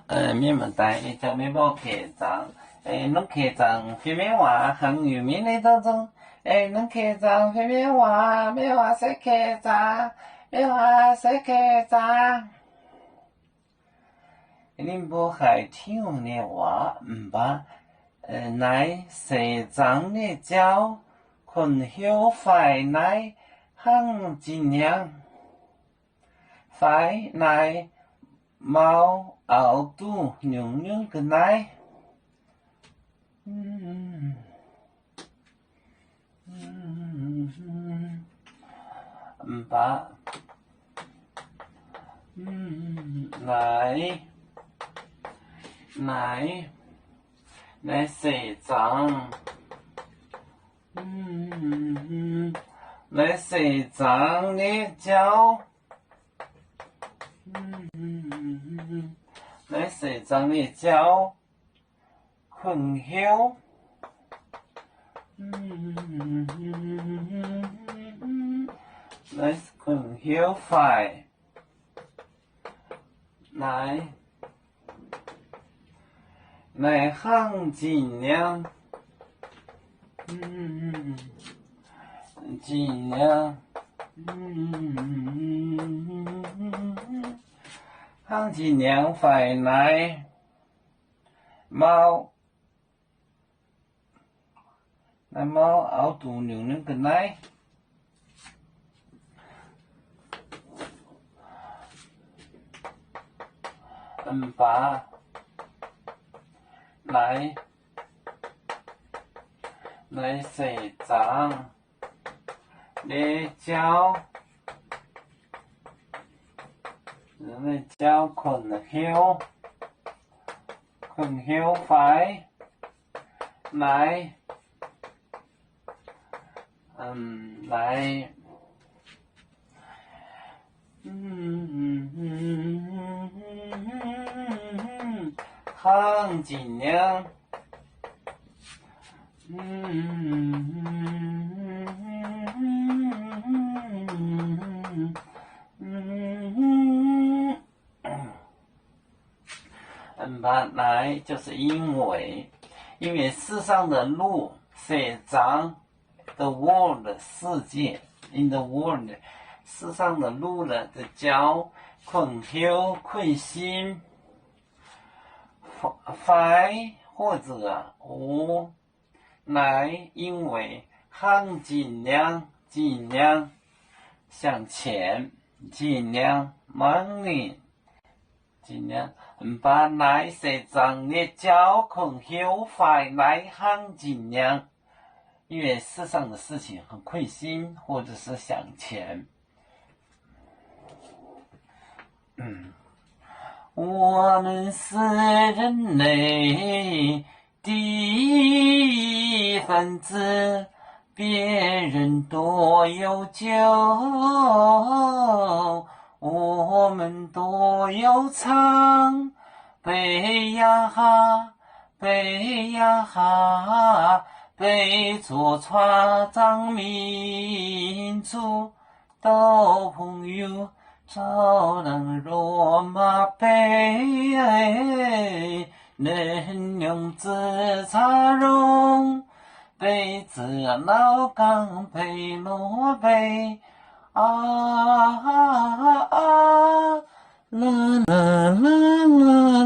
面目大，你做咩冇客栈？侬客栈phía bên ngoài很有名的当中，侬客栈phía bên ngoài，咩話是客栈？咩話是客栈？你不係聽你話唔把，乃社長的教困曉快乃行盡量，快乃mau ảo tu những cái này ba này này này sẽ chẳng này sẽ chẳng để giáo来社长的教困晓，来困晓快，来行尽量，尽量，行尽量快来猫熬肚牛个奶，把来社长的教。人教困曉快來行盡量来就是因为世上的路社长 the world 世界 in the world 世上的路了的教困休困心快或者无来因为行尽量向前尽量忙里尽量把来社长的教困休快来行尽量，因为世上的事情很困心，或者是向前。我们是人类的一份子，别人多有酒。我们都有唱，背呀哈，背呀哈，背着船长民族到朋友，照亮罗马杯，能用自茶容，杯子老钢杯罗杯。啦啦